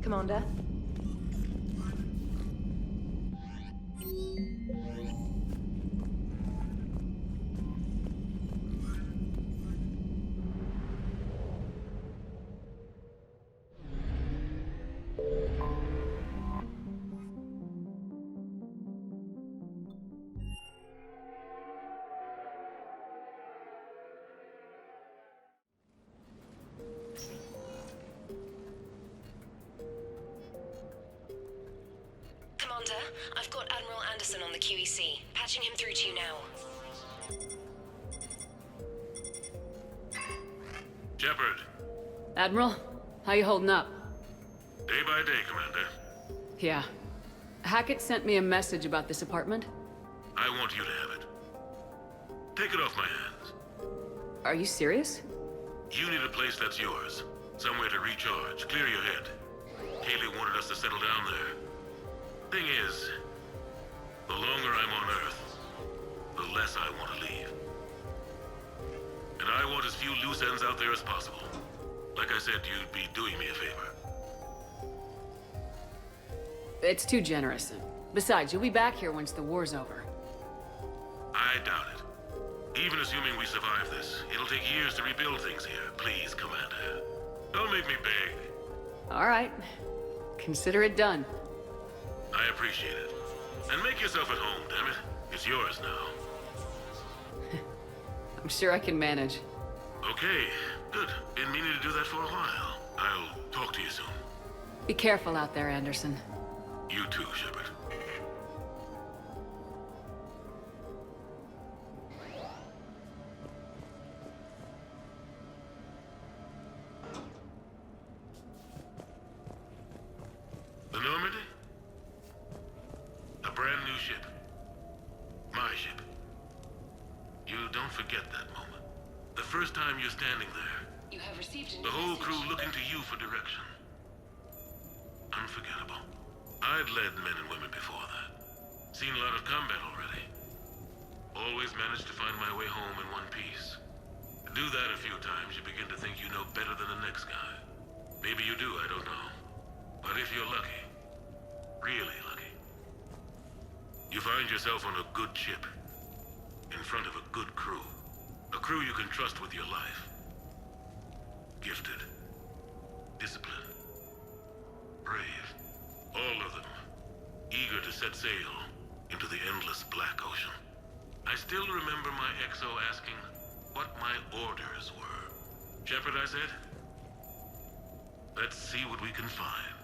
Commander. Commander, I've got Admiral Anderson on the QEC. Patching him through to you now. Shepard. Admiral, how you holding up? Day by day, Commander. Yeah. Hackett sent me a message about this apartment. I want you to have it. Take it off my hands. Are you serious? You need a place that's yours. Somewhere to recharge, clear your head. Haley wanted us to settle down there. Thing is, the longer I'm on Earth, the less I want to leave. And I want as few loose ends out there as possible. Like I said, you'd be doing me a favor. It's too generous. Besides, you'll be back here once the war's over. I doubt it. Even assuming we survive this, it'll take years to rebuild things here. Please, Commander. Don't make me beg. All right. Consider it done. I appreciate it. And make yourself at home, damn it. It's yours now. I'm sure I can manage. Okay, good. Been meaning to do that for a while. I'll talk to you soon. Be careful out there, Anderson. You too, Shepard. The Normandy? A brand new ship. My ship. You don't forget that moment. The first time you're standing there. You have received a The whole crew looking to you for direction. Unforgettable. I'd led men and women before that. Seen a lot of combat already. Always managed to find my way home in one piece. Do that a few times, you begin to think you know better than the next guy. Maybe you do, I don't know. But if you're lucky, really lucky, you find yourself on a good ship, in front of a good crew. A crew you can trust with your life. Gifted. Disciplined. Brave. All of them. Eager to set sail into the endless black ocean. I still remember my XO asking what my orders were. Shepard, I said. Let's see what we can find.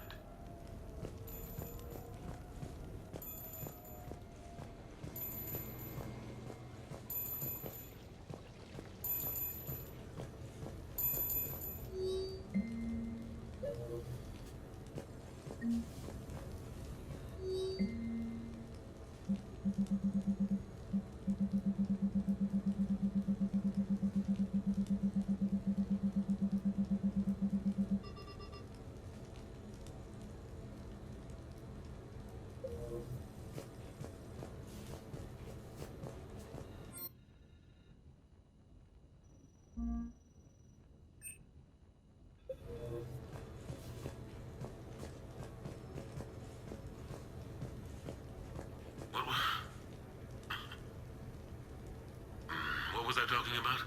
What was I talking about?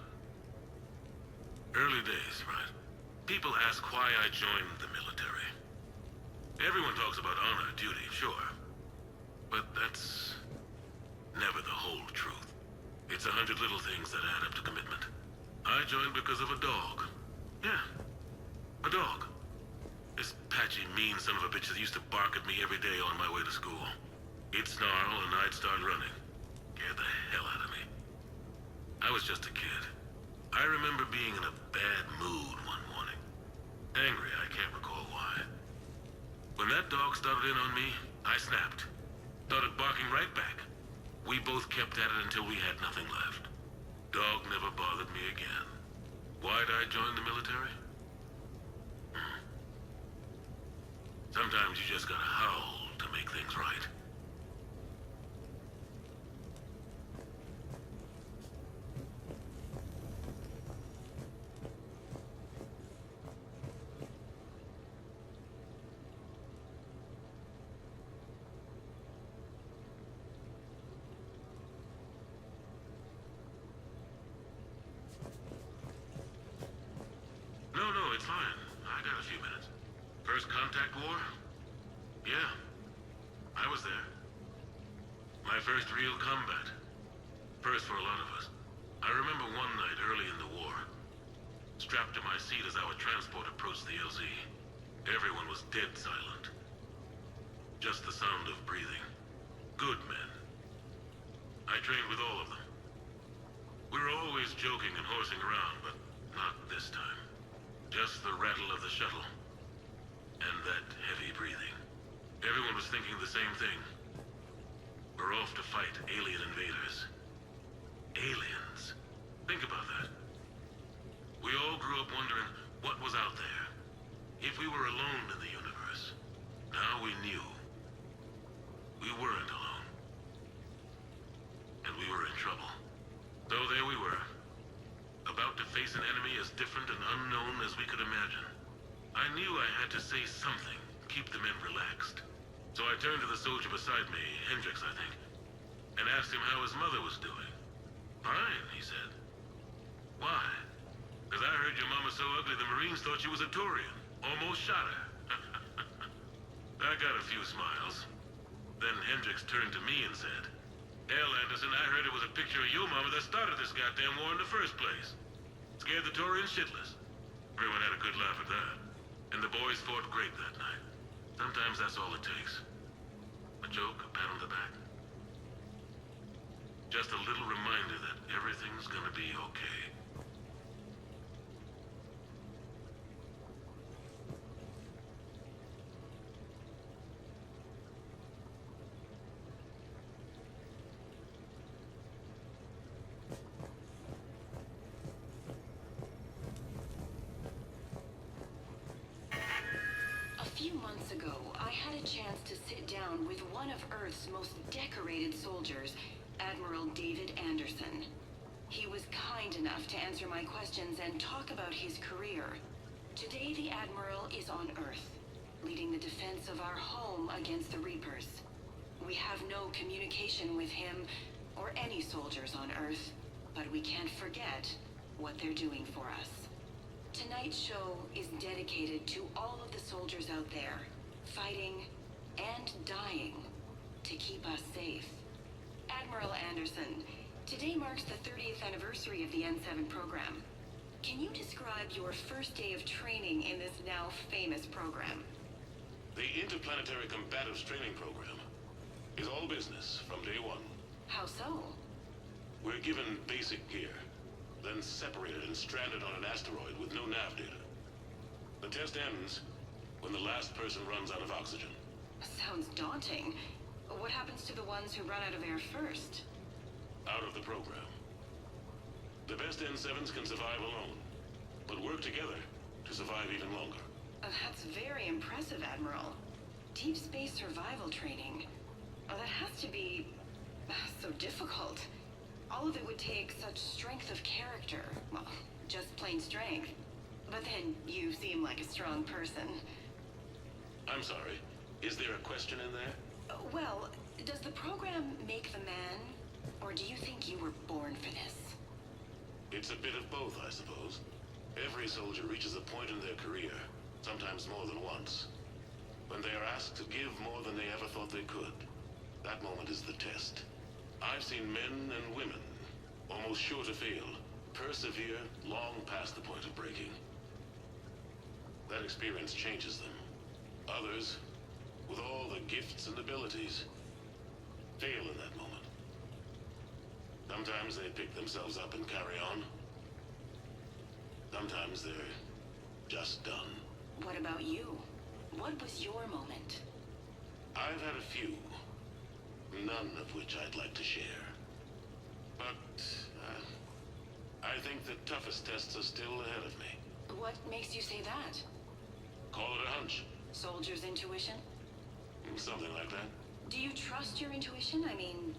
Early days, right? People ask why I joined the military. Everyone talks about honor, duty, sure. But that's never the whole truth. It's 100 little things that add up to commitment. I joined because of a dog. Yeah, a dog. This patchy, mean son of a bitch that used to bark at me every day on my way to school. He'd snarl and I'd start running. Scared the hell out of me. I was just a kid. I remember being in a bad mood one morning. Angry, I can't recall why. When that dog started in on me, I snapped. Started barking right back. We both kept at it until we had nothing left. Dog never bothered me again. Why'd I join the military? Sometimes you just gotta howl to make things right. few minutes. First contact war? Yeah, I was there. My first real combat. First for a lot of us. I remember one night early in the war, strapped to my seat as our transport approached the LZ. Everyone was dead silent. Just the sound of breathing. Good men. I trained with all of them. We were always joking and horsing around, but not this time. Just the rattle of the shuttle. And that heavy breathing. Everyone was thinking the same thing. We're off to fight alien invaders. Aliens. Think about that. We all grew up wondering what was out there. If we were alone in the universe. Now we knew. We weren't alone. And we were in trouble. So there we were. About to face an enemy as different and unknown as we could imagine. I knew I had to say something, keep the men relaxed. So I turned to the soldier beside me, Hendricks, I think, and asked him how his mother was doing. Fine, he said. Why? Because I heard your mama so ugly the Marines thought she was a Turian. Almost shot her. I got a few smiles. Then Hendricks turned to me and said, Hell, Anderson, I heard it was a picture of your mama that started this goddamn war in the first place. Scared the Turians shitless. Everyone had a good laugh at that. And the boys fought great that night. Sometimes that's all it takes. A joke, a pat on the back. Just a little reminder that everything's gonna be okay. A few months ago, I had a chance to sit down with one of Earth's most decorated soldiers, Admiral David Anderson. He was kind enough to answer my questions and talk about his career. Today, the Admiral is on Earth, leading the defense of our home against the Reapers. We have no communication with him or any soldiers on Earth, but we can't forget what they're doing for us. Tonight's show is dedicated to all of the soldiers out there, fighting and dying to keep us safe. Admiral Anderson, today marks the 30th anniversary of the N7 program. Can you describe your first day of training in this now famous program? The Interplanetary Combatives Training Program is all business from day one. How so? We're given basic gear, then separated and stranded on an asteroid with no nav data. The test ends when the last person runs out of oxygen. Sounds daunting. What happens to the ones who run out of air first? Out of the program. The best N7s can survive alone, but work together to survive even longer. That's very impressive, Admiral. Deep space survival training. Oh, that has to be so difficult. All of it would take such strength of character. Well, just plain strength. But then you seem like a strong person. I'm sorry. Is there a question in there? Well, does the program make the man? Or do you think you were born for this? It's a bit of both, I suppose. Every soldier reaches a point in their career, sometimes more than once, when they are asked to give more than they ever thought they could. That moment is the test. I've seen men and women, almost sure to fail, persevere long past the point of breaking. That experience changes them. Others, with all the gifts and abilities, fail in that moment. Sometimes they pick themselves up and carry on. Sometimes they're just done. What about you? What was your moment? I've had a few, none of which I'd like to share. But I think the toughest tests are still ahead of me. What makes you say that? Call it a hunch. Soldier's intuition? Something like that. Do you trust your intuition? I mean,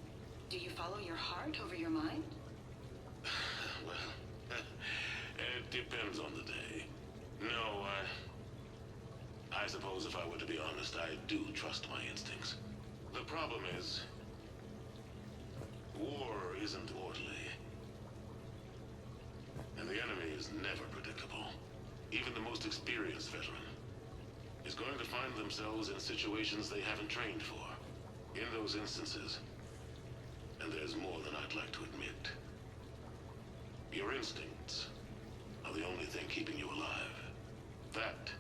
do you follow your heart over your mind? Well, it depends on the day. No, I suppose if I were to be honest, I do trust my instincts. The problem is, war isn't orderly. And the enemy is never predictable. Even the most experienced veteran is going to find themselves in situations they haven't trained for. In those instances, and there's more than I'd like to admit, your instincts are the only thing keeping you alive. That,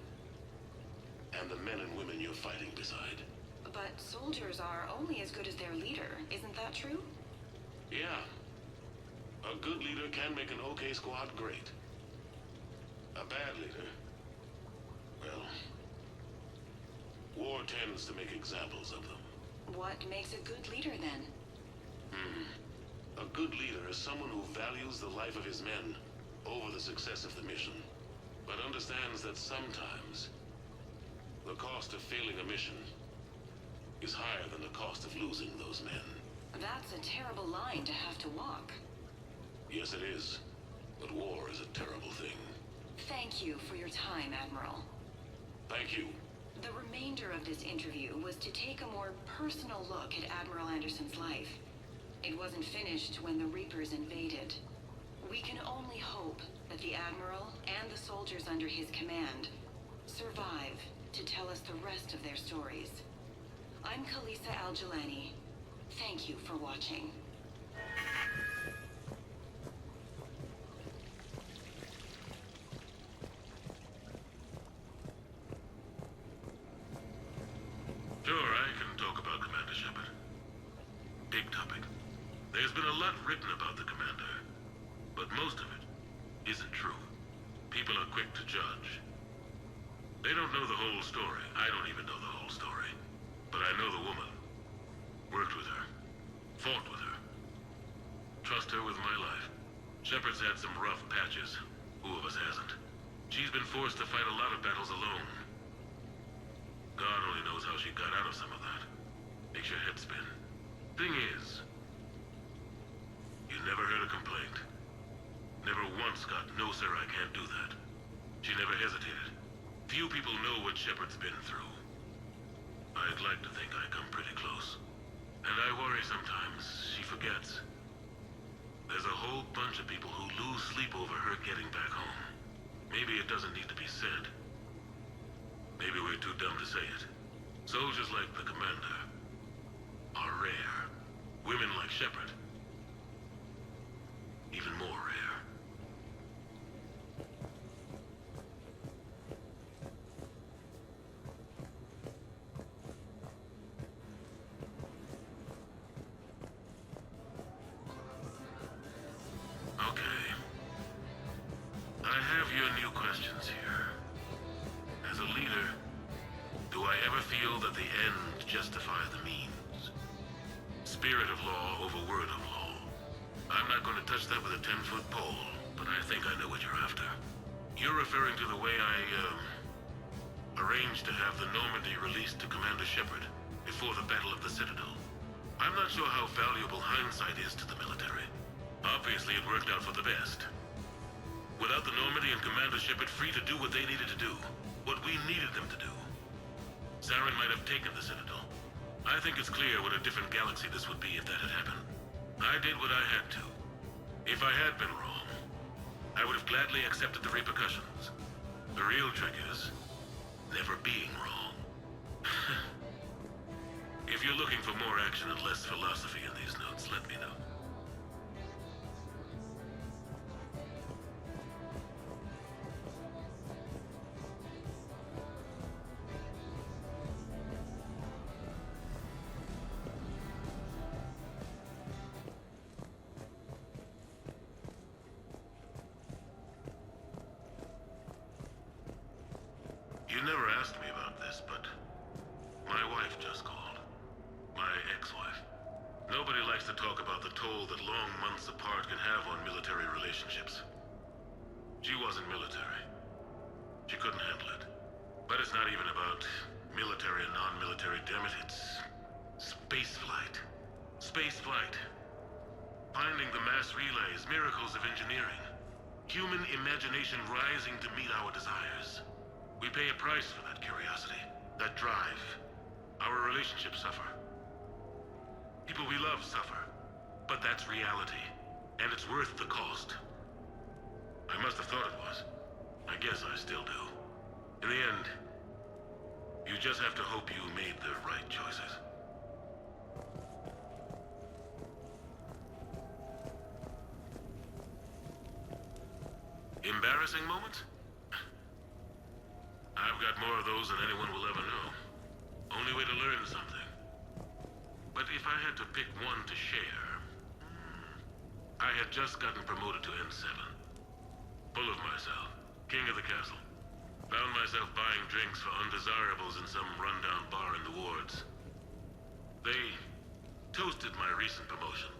and the men and women you're fighting beside. But soldiers are only as good as their leader, isn't that true? Yeah. A good leader can make an okay squad great. A bad leader, well, war tends to make examples of them. What makes a good leader, then? A good leader is someone who values the life of his men over the success of the mission, but understands that sometimes the cost of failing a mission is higher than the cost of losing those men. That's a terrible line to have to walk. Yes, it is. But war is a terrible thing. Thank you for your time, Admiral. Thank you. The remainder of this interview was to take a more personal look at Admiral Anderson's life. It wasn't finished when the Reapers invaded. We can only hope that the Admiral and the soldiers under his command survive to tell us the rest of their stories. I'm Kalisa Al-Jalani. Thank you for watching. Sure, I can talk about Commander Shepard. Big topic. There's been a lot written about the Commander, but most of it isn't true. People are quick to judge. They don't know the whole story. I don't even know the whole story. But I know the woman. Worked with her. Fought with her. Trust her with my life. Shepard's had some rough patches. Who of us hasn't? She's been forced to fight a lot of battles alone. God only knows how she got out of some of that. Makes your head spin. Thing is, you never heard a complaint. Never once got, "No, sir, I can't do that." She never hesitated. Few people know what Shepard's been through. I'd like to think I come pretty close. And I worry sometimes she forgets. There's a whole bunch of people who lose sleep over her getting back home. Maybe it doesn't need to be said. Maybe we're too dumb to say it. Soldiers like the Commander are rare. Women like Shepard, even more rare. Okay. I have your new questions here. As a leader, do I ever feel that the end justifies the means? Spirit of law over word of law. I'm not going to touch that with a 10-foot pole, but I think I know what you're after. You're referring to the way I, arranged to have the Normandy released to Commander Shepard before the Battle of the Citadel. I'm not sure how valuable hindsight is to the military. Obviously, it worked out for the best. Without the Normandy and Commander Shepard free to do what they needed to do, what we needed them to do, Saren might have taken the Citadel. I think it's clear what a different galaxy this would be if that had happened. I did what I had to. If I had been wrong, I would have gladly accepted the repercussions. The real trick is never being wrong. If you're looking for more action and less philosophy in these notes, let me know. You never asked me about this, but my wife just called. My ex-wife. Nobody likes to talk about the toll that long months apart can have on military relationships. She wasn't military. She couldn't handle it. But it's not even about military and non-military, damn it. It's space flight. Space flight. Finding the mass relays, miracles of engineering. Human imagination rising to meet our desires. We pay a price for that curiosity, that drive. Our relationships suffer. People we love suffer. But that's reality, and it's worth the cost. I must have thought it was. I guess I still do. In the end, You just have to hope you made the right choices. Embarrassing moments? I've got more of those than anyone will ever know. Only way to learn something. But if I had to pick one to share... I had just gotten promoted to N7. Full of myself. King of the castle. Found myself buying drinks for undesirables in some rundown bar in the wards. They toasted my recent promotion.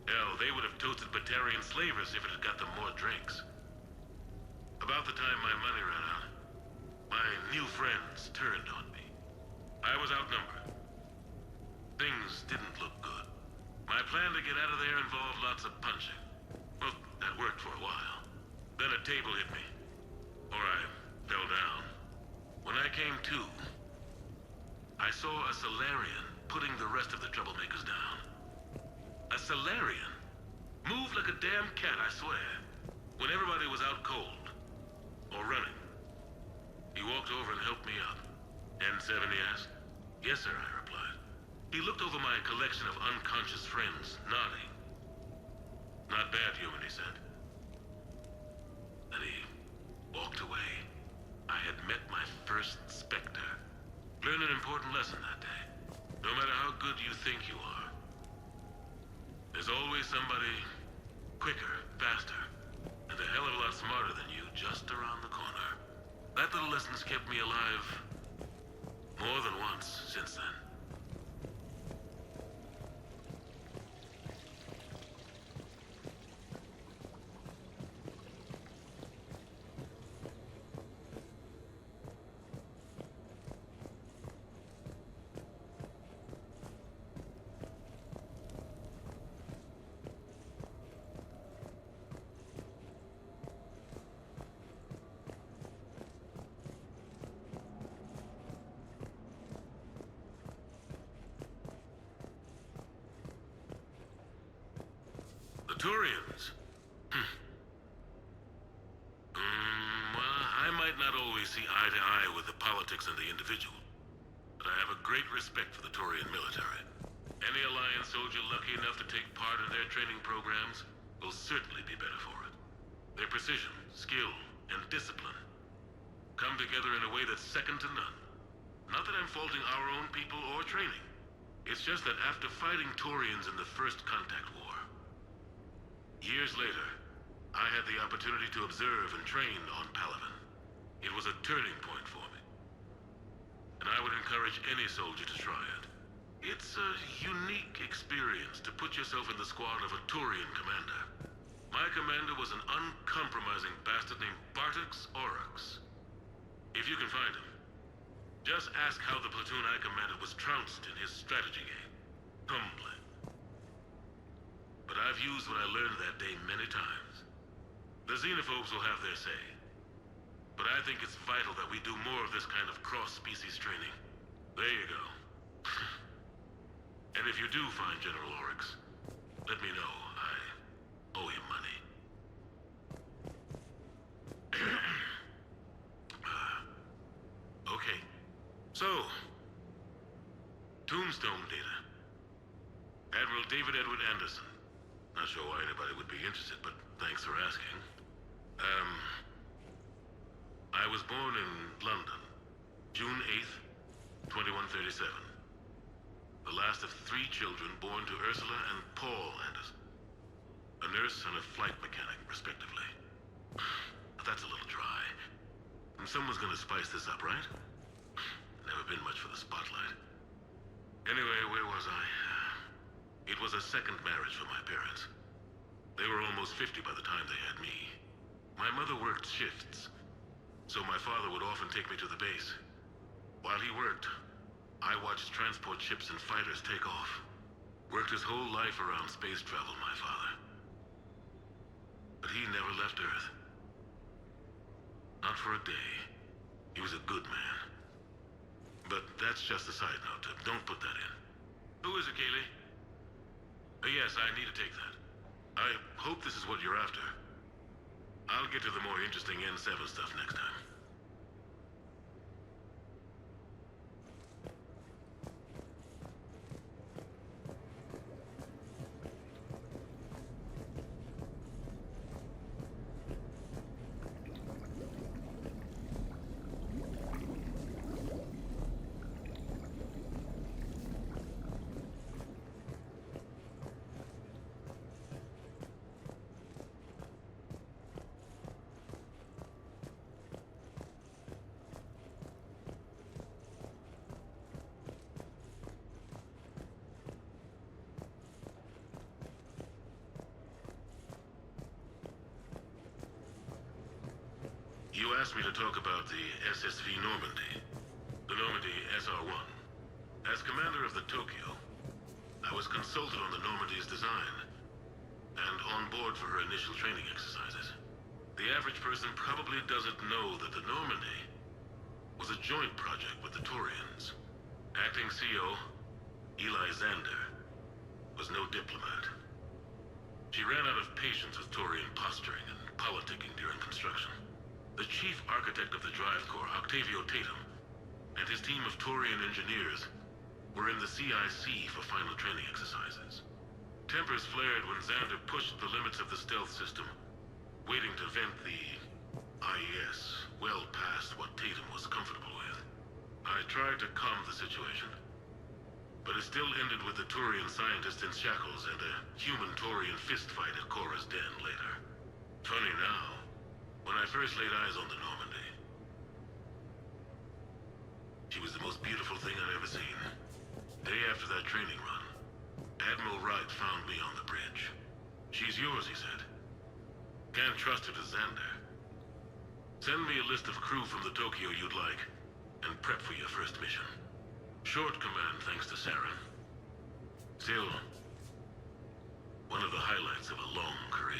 Hell, they would have toasted Batarian slavers if it had got them more drinks. About the time my money ran out, my new friends turned on me. I was outnumbered. Things didn't look good. My plan to get out of there involved lots of punching. Well, that worked for a while. Then a table hit me. Or I fell down. When I came to, I saw a Solarian putting the rest of the troublemakers down. A Solarian? Moved like a damn cat, I swear. When everybody was out cold. Or running. He walked over and helped me up. N7, he asked. Yes, sir, I replied. He looked over my collection of unconscious friends, nodding. Not bad, human, he said. Then he walked away. I had met my first Spectre. Learned an important lesson that day. No matter how good you think you are, there's always somebody quicker, faster, and a hell of a lot smarter than you just around the corner. That little lesson's kept me alive more than once since then. Turians? Well, I might not always see eye to eye with the politics and the individual, but I have a great respect for the Turian military. Any Alliance soldier lucky enough to take part in their training programs will certainly be better for it. Their precision, skill, and discipline come together in a way that's second to none. Not that I'm faulting our own people or training. It's just that after fighting Turians in the First Contact War, years later, I had the opportunity to observe and train on Palaven. It was a turning point for me. And I would encourage any soldier to try it. It's a unique experience to put yourself in the squad of a Turian commander. My commander was an uncompromising bastard named Bartix Oryx. If you can find him, just ask how the platoon I commanded was trounced in his strategy game. Humbling. But I've used what I learned that day many times. The xenophobes will have their say. But I think it's vital that we do more of this kind of cross-species training. There you go. And if you do find General Oryx, let me know. I owe him money. Okay. So, Tombstone data. Admiral David Edward Anderson. Not sure why anybody would be interested, but thanks for asking. I was born in London, June 8th, 2137. The last of 3 children born to Ursula and Paul Anderson. A nurse and a flight mechanic, respectively. But that's a little dry. And someone's gonna spice this up, right? Never been much for the spotlight. Anyway, where was I? It was a second marriage for my parents. They were almost 50 by the time they had me. My mother worked shifts, so my father would often take me to the base. While he worked, I watched transport ships and fighters take off. Worked his whole life around space travel, my father. But he never left Earth. Not for a day. He was a good man. But that's just a side note. Don't put that in. Who is it, Kaylee? Yes, I need to take that. I hope this is what you're after. I'll get to the more interesting N7 stuff next time. You asked me to talk about the SSV Normandy. The Normandy SR-1. As commander of the Tokyo, I was consulted on the Normandy's design, and on board for her initial training exercises. The average person probably doesn't know that the Normandy was a joint project with the Taurians. Acting CO, Eli Xander, was no diplomat. She ran out of patience with Taurian posturing and politicking during construction. The chief architect of the Drive Corps, Octavio Tatum, and his team of Taurian engineers were in the CIC for final training exercises. Tempers flared when Xander pushed the limits of the stealth system, waiting to vent the IES well past what Tatum was comfortable with. I tried to calm the situation, but it still ended with the Taurian scientist in shackles and a human Taurian fistfight at Korra's den later. Funny now, when I first laid eyes on the Normandy, she was the most beautiful thing I'd ever seen. Day after that training run, Admiral Wright found me on the bridge. She's yours, he said. Can't trust her to Xander. Send me a list of crew from the Tokyo you'd like, and prep for your first mission. Short command thanks to Saren. Still, one of the highlights of a long career.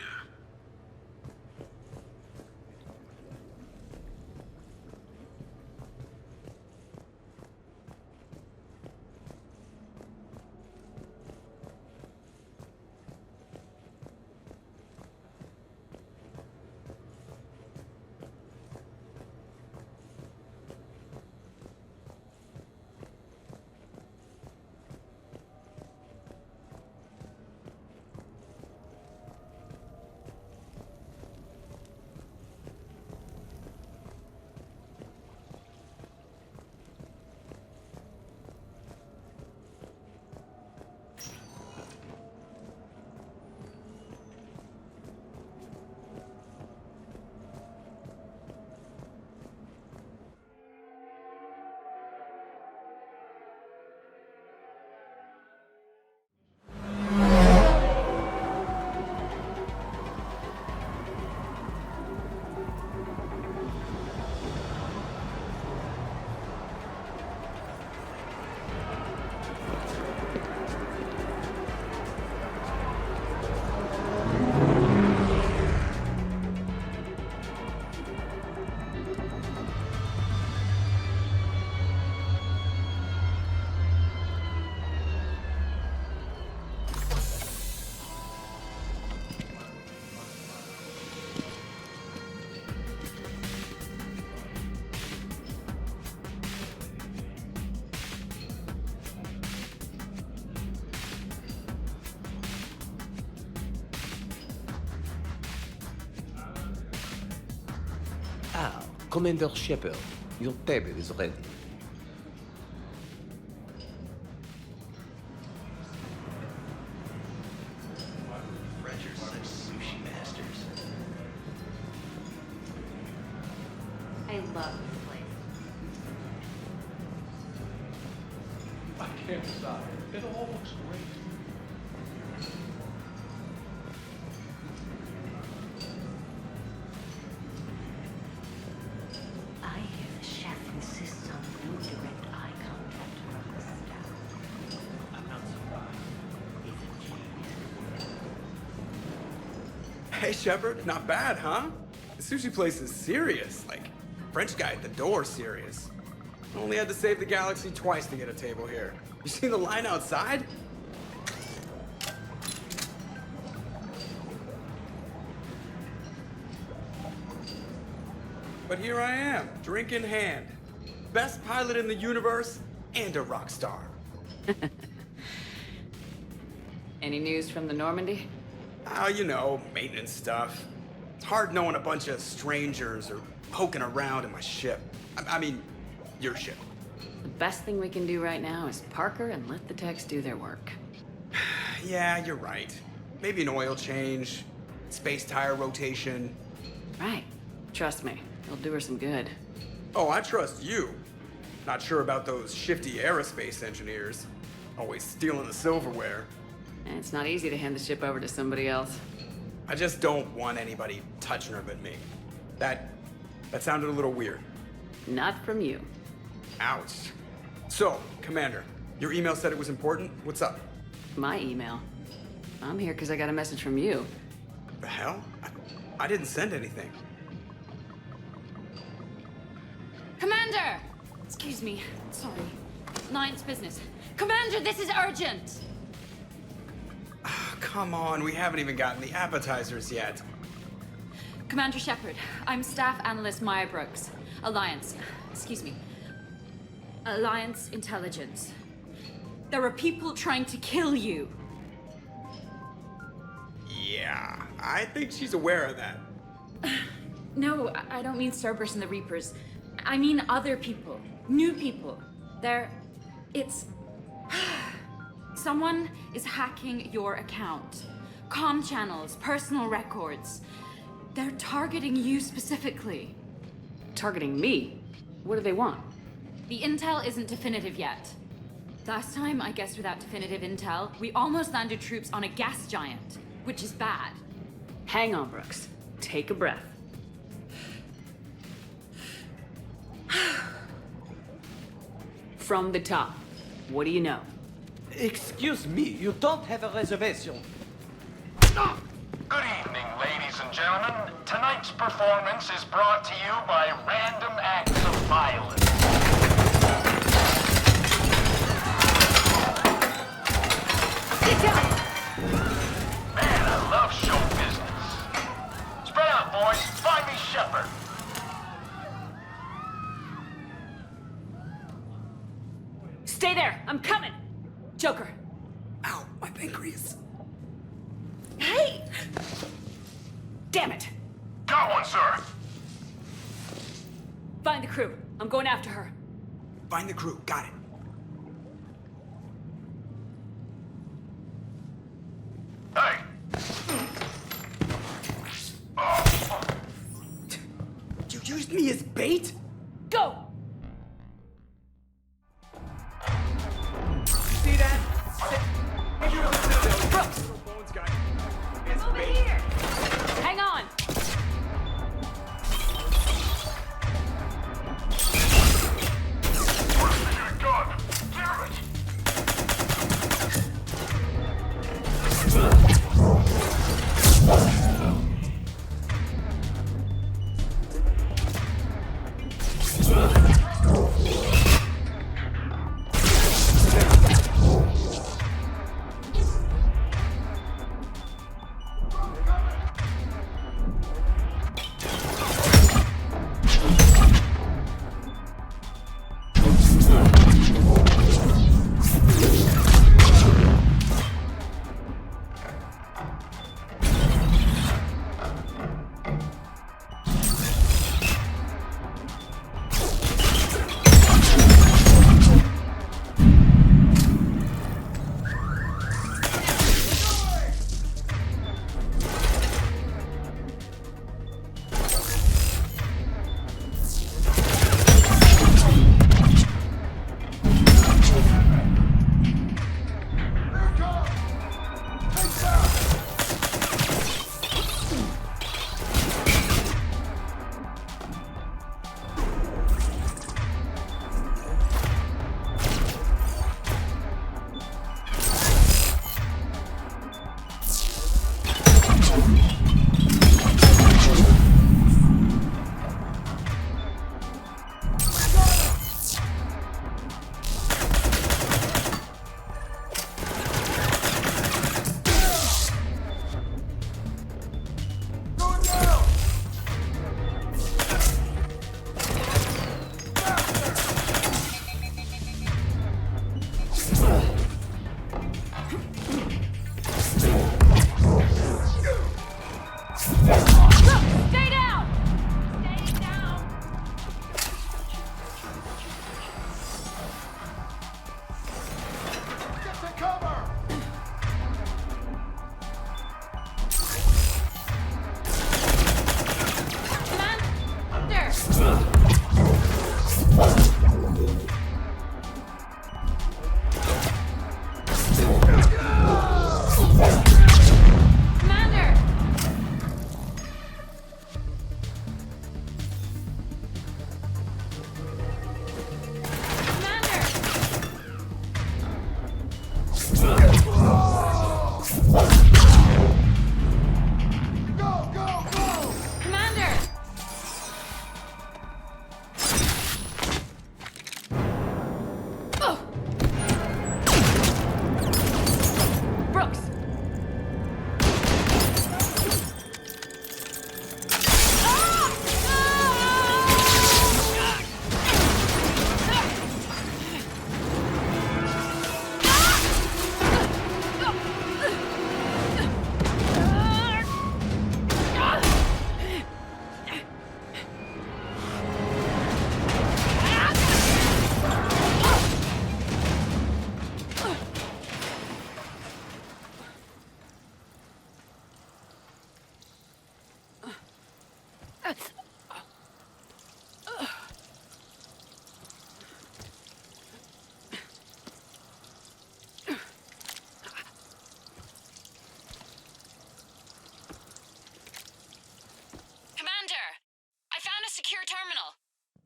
Ah, Commander Shepard, your table is ready. French are such sushi masters. I love this place. I can't decide. It all looks great. I hear the chef insists on no direct eye contact from the staff. I'm not surprised. He's a genius. Hey, Shepard, not bad, huh? The sushi place is serious. Like, French guy at the door serious. Only had to save the galaxy twice to get a table here. You see the line outside? But here I am, drink in hand. Best pilot in the universe and a rock star. Any news from the Normandy? You know, maintenance stuff. It's hard knowing a bunch of strangers or poking around in my ship. I mean, your ship. The best thing we can do right now is park her and let the techs do their work. Yeah, you're right. Maybe an oil change, space tire rotation. Right. Trust me, it'll do her some good. Oh, I trust you. Not sure about those shifty aerospace engineers. Always stealing the silverware. And it's not easy to hand the ship over to somebody else. I just don't want anybody touching her but me. That That sounded a little weird. Not from you. Ouch. So, Commander, your email said it was important. What's up? My email. I'm here because I got a message from you. The hell? I didn't send anything. Commander! Excuse me. Sorry. Alliance business. Commander, this is urgent! Come on, we haven't even gotten the appetizers yet. Commander Shepard, I'm Staff Analyst Maya Brooks. Alliance. Excuse me. Alliance Intelligence. There are people trying to kill you. Yeah, I think she's aware of that. No, I don't mean Cerberus and the Reapers. I mean other people. New people. It's... Someone is hacking your account. Comm channels, personal records. They're targeting you specifically. Targeting me? What do they want? The intel isn't definitive yet. Last time, I guess without definitive intel, we almost landed troops on a gas giant, which is bad. Hang on, Brooks. Take a breath. From the top, what do you know? Excuse me, you don't have a reservation. Good evening, ladies and gentlemen. Tonight's performance is brought to you by Random Acts of Violence. Sit down! Man, I love show business. Spread out, boys. Find me Shepard. Stay there! I'm coming! Joker! Ow, my pancreas. Hey! Damn it! Got one, sir. Find the crew. I'm going after her. Find the crew, got it. Hey. You used me as bait? Go! See that? Brooks! Bones guy. It's Over bait. here! Hang on! Where's your gun? Damn it.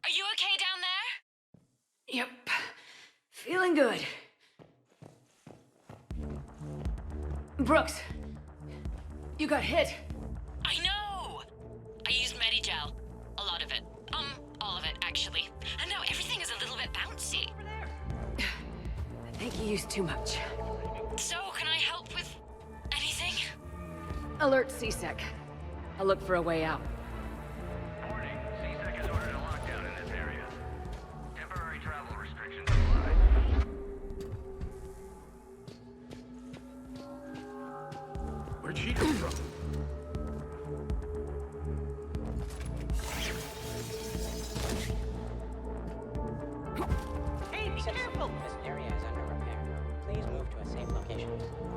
Are you okay down there? Yep. Feeling good. Brooks, you got hit. I know! I used Medigel. A lot of it. All of it, actually. And now everything is a little bit bouncy. I think you used too much. So, can I help with anything? Alert CSEC. I'll look for a way out. Warning, CSEC has ordered a lockdown in this area. Temporary travel restrictions apply. Where'd she come from? Hey, be careful! This area is under repair. Please move to a safe location.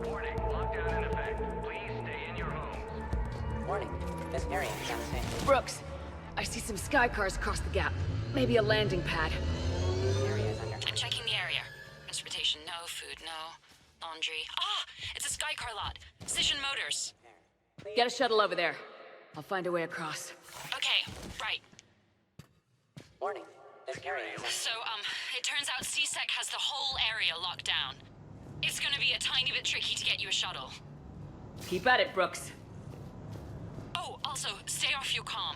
Warning, lockdown in effect. Please stay in your homes. Warning, this area is unsafe. Brooks, I see some sky cars across the gap. Maybe a landing pad. This area is under... I'm checking the area. Transportation, no. Food, no. Laundry. Ah! It's a Skycar lot. Cision Motors. Get a shuttle over there. I'll find a way across. Okay, right. Warning, this area is under... So, it turns out CSEC has the whole area locked down. It's gonna be a tiny bit tricky to get you a shuttle. Keep at it, Brooks. Oh, also, stay off your comm.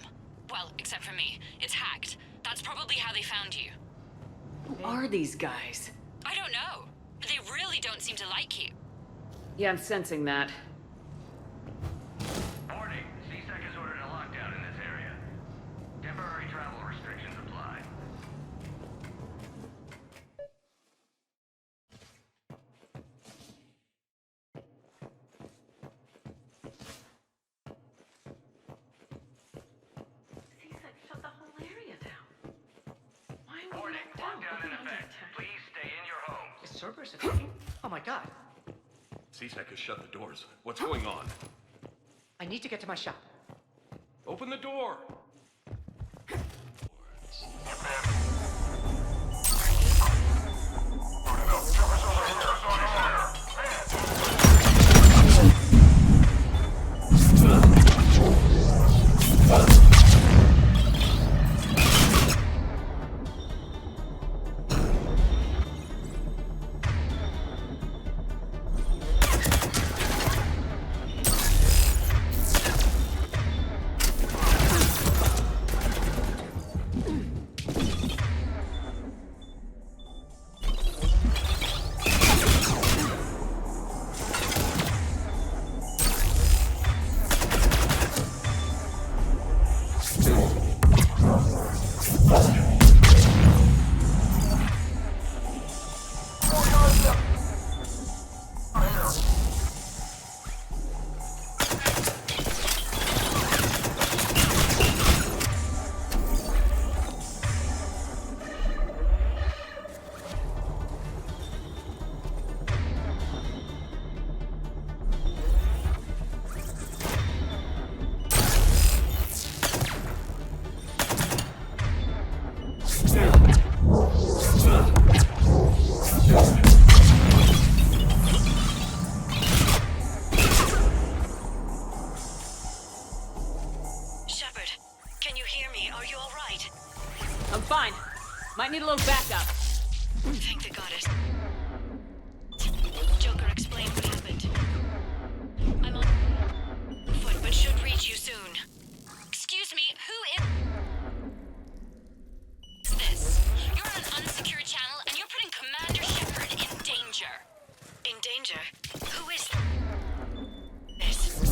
Well, except for me. It's hacked. That's probably how they found you. Who are these guys? I don't know. They really don't seem to like you. Yeah, I'm sensing that. Warning, CSEC has ordered a lockdown in this area. Temporary travel restrictions apply. CSEC shut the whole area down. Why are we Warning, locked down? lockdown in effect. Please stay in your homes. Is Cerberus attacking? Oh my god. CSEC has shut the doors. What's going on? I need to get to my shop. Open the door! Shepard, can you hear me? Are you all right? I'm fine. Might need a little backup. Thank the goddess. Joker, explain what happened. I'm on foot, but should reach you soon. Excuse me, who is this? You're on an unsecured channel, and you're putting Commander Shepard in danger. In danger? Who is this?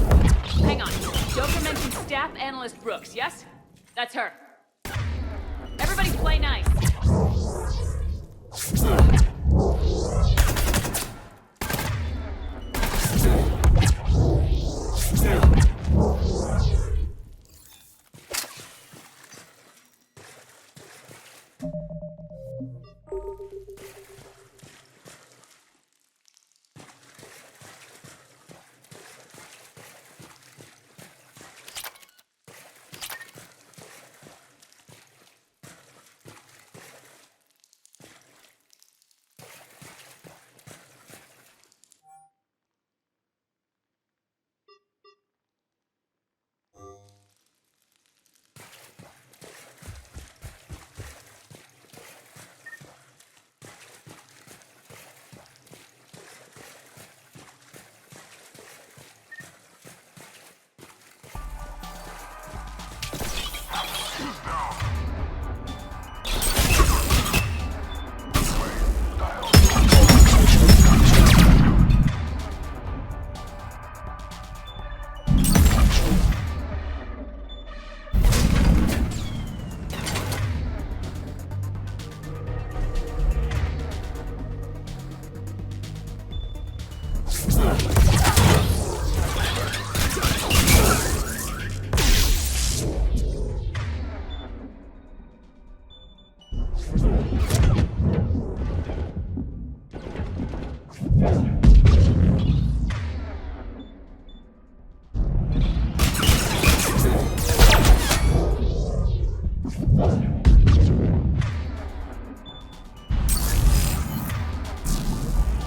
Hang on. Joker mentioned staff analyst Brooks, yes? That's her. Everybody play nice.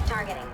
Targeting.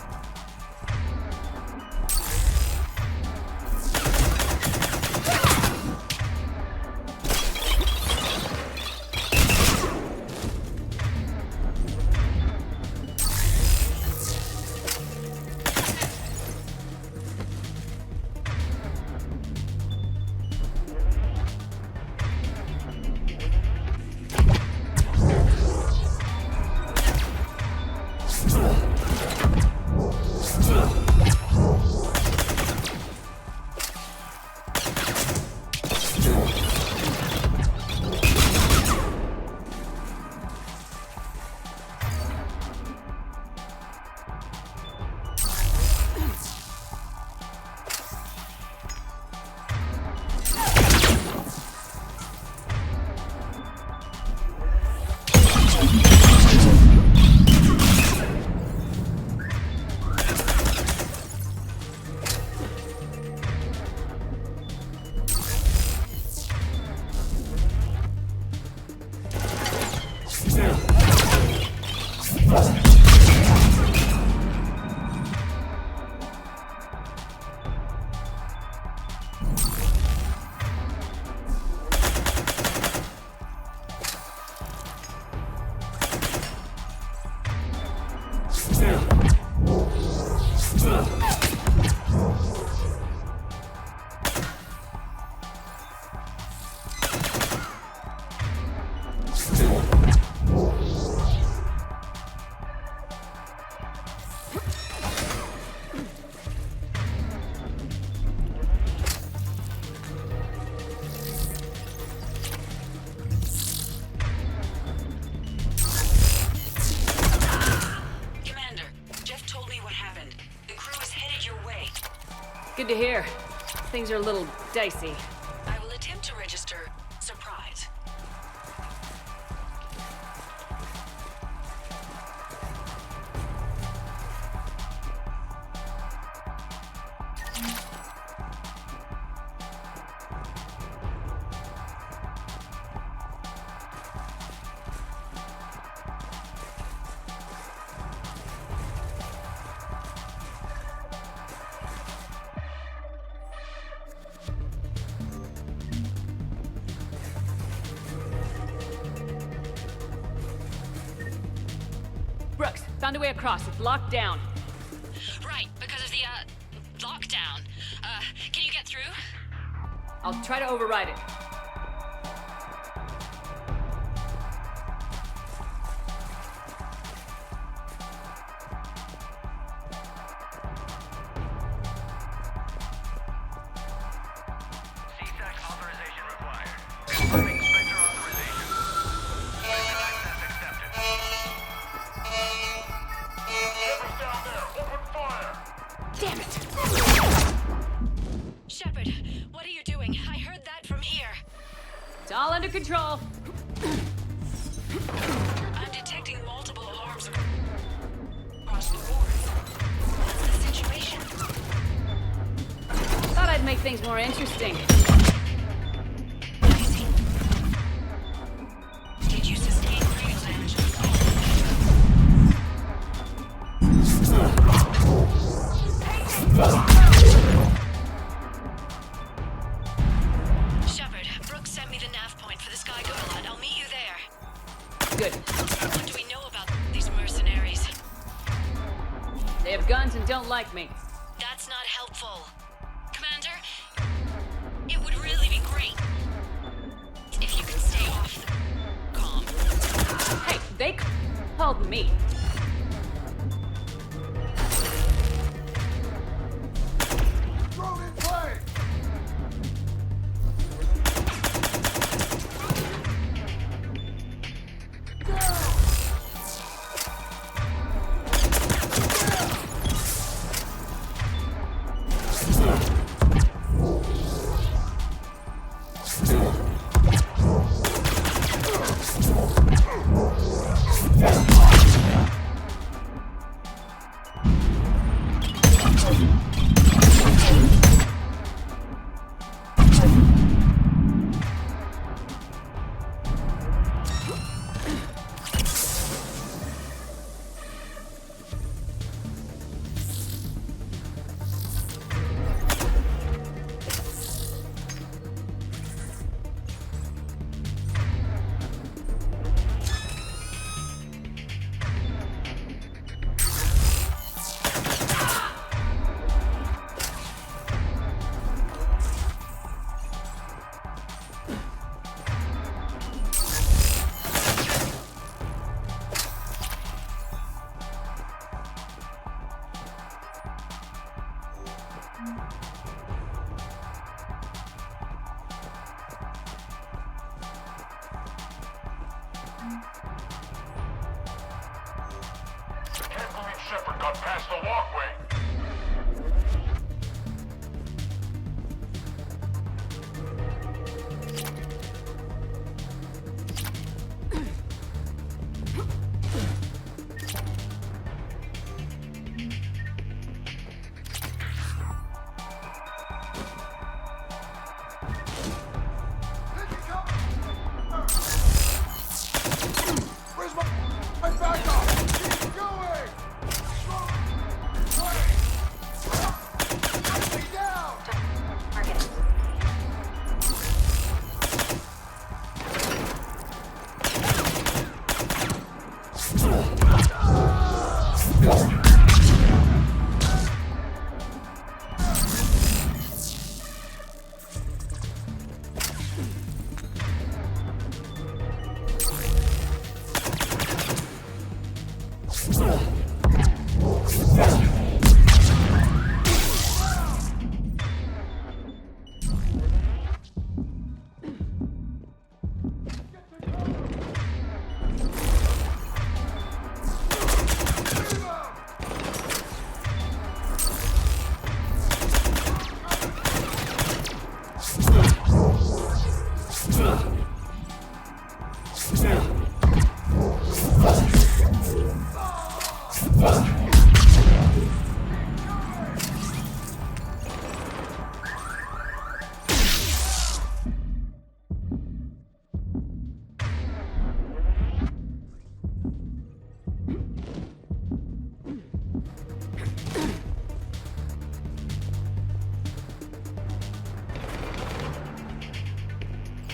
Good to hear. Things are a little dicey. I will attempt to register surprise. Brooks, found a way across. It's locked down. Right, because of the, lockdown. Can you get through? I'll try to override it. CSAC authorization required. Confirming Spectre authorization. Access accepted. Shepard's down there. Open fire! Damn it! Shepard, what are you doing? I heard that from here. It's all under control. I'm detecting multiple alarms across the board. What's the situation? Thought I'd make things more interesting. I see. Did you sustain cranial damage? Shepard, Brooks sent me the nav point for the Sky Gorilla. I'll meet you there. Good. What do we know about these mercenaries? They have guns and don't like me. That's not helpful. Commander, it would really be great if you could stay off the comm. Hey, they called me. Drone in play! Shepard got past the walkway. Where's my backup? Keep going! Stay down! Target.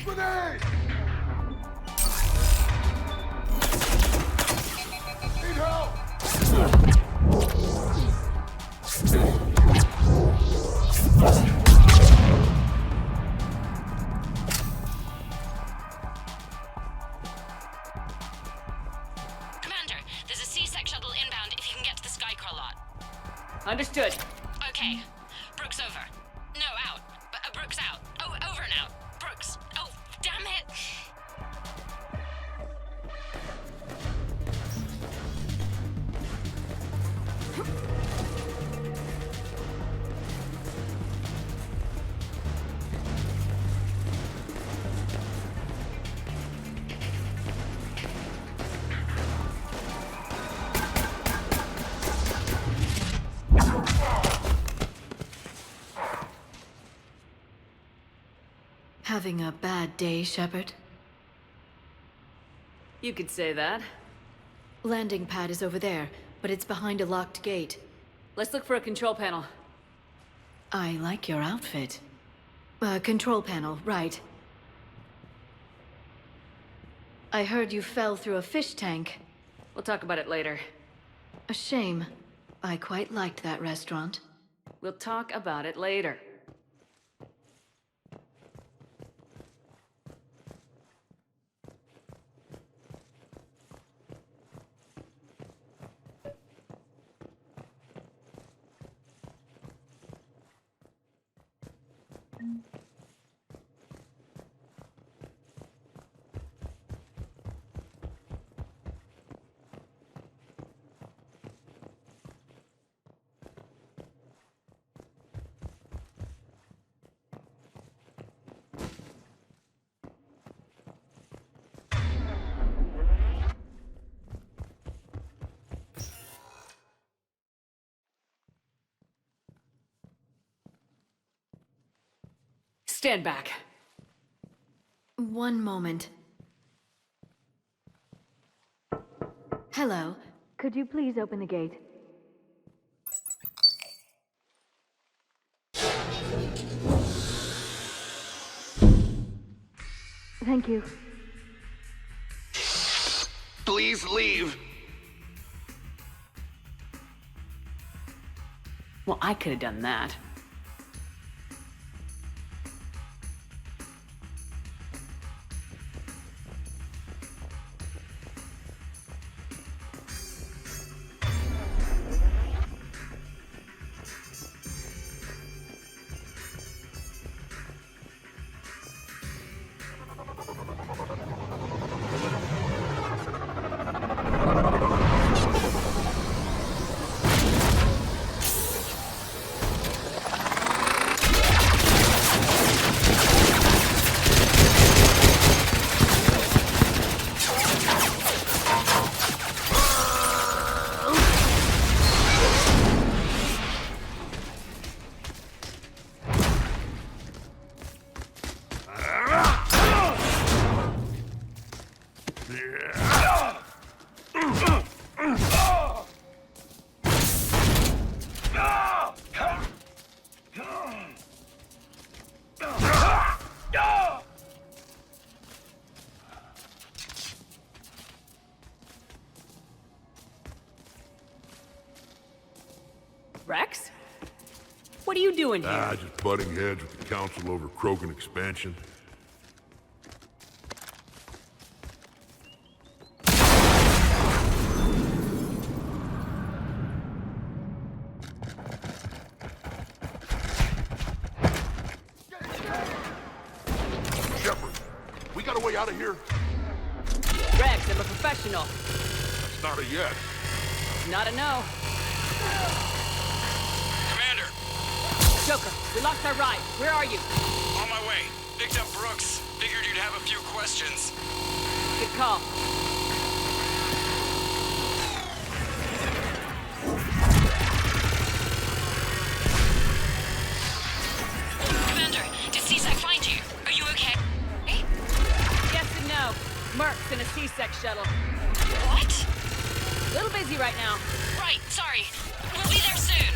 Grenade! Need help! Commander, there's a C-Sec shuttle inbound if you can get to the Skycar lot. Understood. Okay. Brooks over. No, out. Brooks out. Oh, over and out. Brooks. Oh, damn it. Having a bad day, Shepard? You could say that. Landing pad is over there, but it's behind a locked gate. Let's look for a control panel. I like your outfit. Control panel, right. I heard you fell through a fish tank. We'll talk about it later. A shame. I quite liked that restaurant. We'll talk about it later. Stand back. One moment. Hello. Could you please open the gate? Thank you. Please leave. Well, I could have done that. Rex? What are you doing here? Just butting heads with the council over Krogan expansion. Shepard, we got a way out of here? Rex, I'm a professional. That's not a yes. Not a no. Commander, Joker, we lost our ride. Where are you? on my way. Picked up Brooks. Figured you'd have a few questions. Good call. Commander, did CSAC find you? Are you okay? Yes and no. Merc's in a C-Sec shuttle. What? Little busy right now. Right, sorry. We'll be there soon.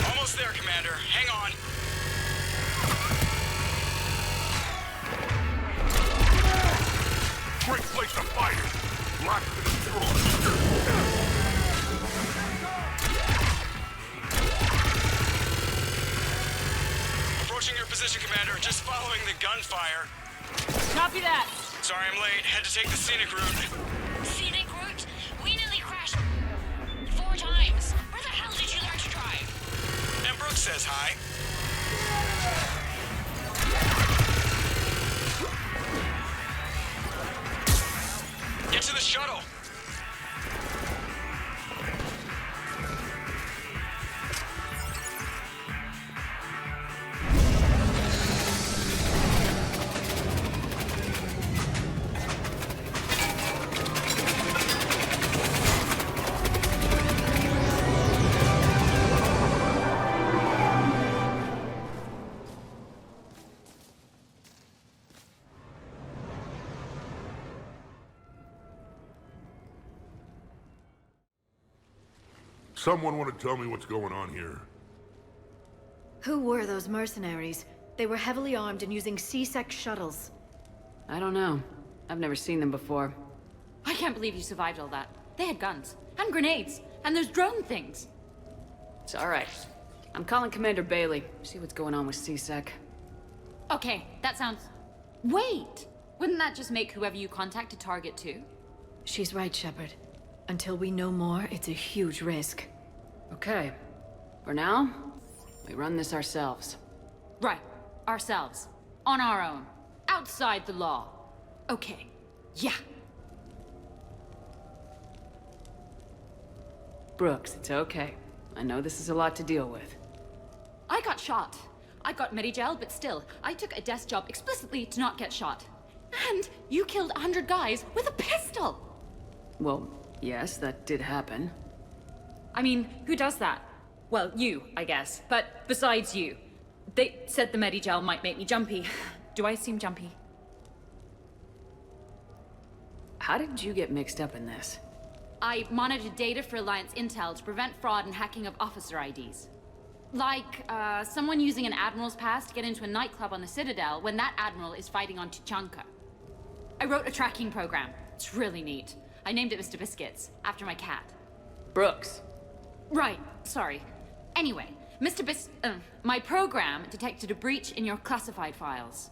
Almost there, Commander. Hang on. Great place to fight it. Lots to destroy. Approaching your position, Commander. Just following the gunfire. Copy that. Sorry I'm late. Had to take the scenic route. Scenic route? We nearly crashed 4 times. Where the hell did you learn to drive? And Brooks says hi. Get to the shuttle. Someone want to tell me what's going on here? Who were those mercenaries? They were heavily armed and using C-Sec shuttles. I don't know. I've never seen them before. I can't believe you survived all that. They had guns, and grenades, and those drone things. It's all right. I'm calling Commander Bailey. See what's going on with C-Sec. Okay, that sounds... Wait! Wouldn't that just make whoever you contact a target too? She's right, Shepard. Until we know more, it's a huge risk. Okay. For now, we run this ourselves. Right. Ourselves. On our own. Outside the law. Okay. Yeah. Brooks, it's okay. I know this is a lot to deal with. I got shot. I got Medigel, but still, I took a desk job explicitly to not get shot. And you killed 100 guys with a pistol! Well, yes, that did happen. I mean, who does that? Well, you, I guess. But besides you. They said the Medigel might make me jumpy. Do I seem jumpy? How did you get mixed up in this? I monitored data for Alliance intel to prevent fraud and hacking of officer IDs. Like, someone using an Admiral's pass to get into a nightclub on the Citadel when that Admiral is fighting on Tuchanka. I wrote a tracking program. It's really neat. I named it Mr. Biscuits, after my cat. Brooks. Right, sorry. Anyway, my program detected a breach in your classified files.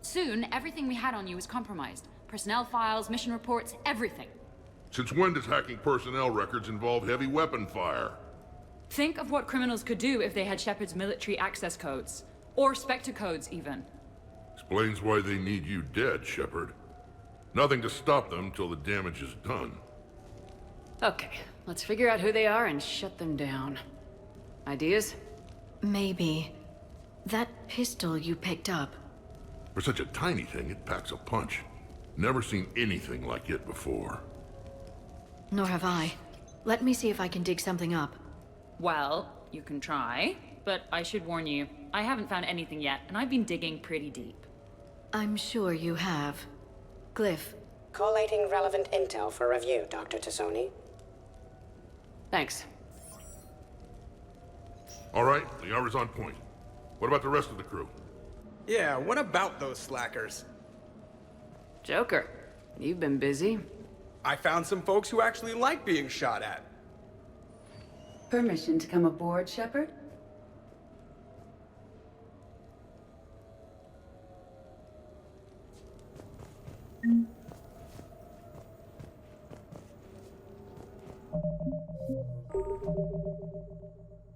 Soon, everything we had on you was compromised. Personnel files, mission reports, everything. Since when does hacking personnel records involve heavy weapon fire? Think of what criminals could do if they had Shepard's military access codes. Or Spectre codes, even. Explains why they need you dead, Shepard. Nothing to stop them till the damage is done. Okay, let's figure out who they are and shut them down. Ideas? Maybe. That pistol you picked up. For such a tiny thing, it packs a punch. Never seen anything like it before. Nor have I. Let me see if I can dig something up. Well, you can try, but I should warn you, I haven't found anything yet, and I've been digging pretty deep. I'm sure you have. Glyph. Collating relevant intel for review, Dr. Tassoni. Thanks. All right, the hour's on point. What about the rest of the crew? Yeah, what about those slackers? Joker, you've been busy. I found some folks who actually like being shot at. Permission to come aboard, Shepard?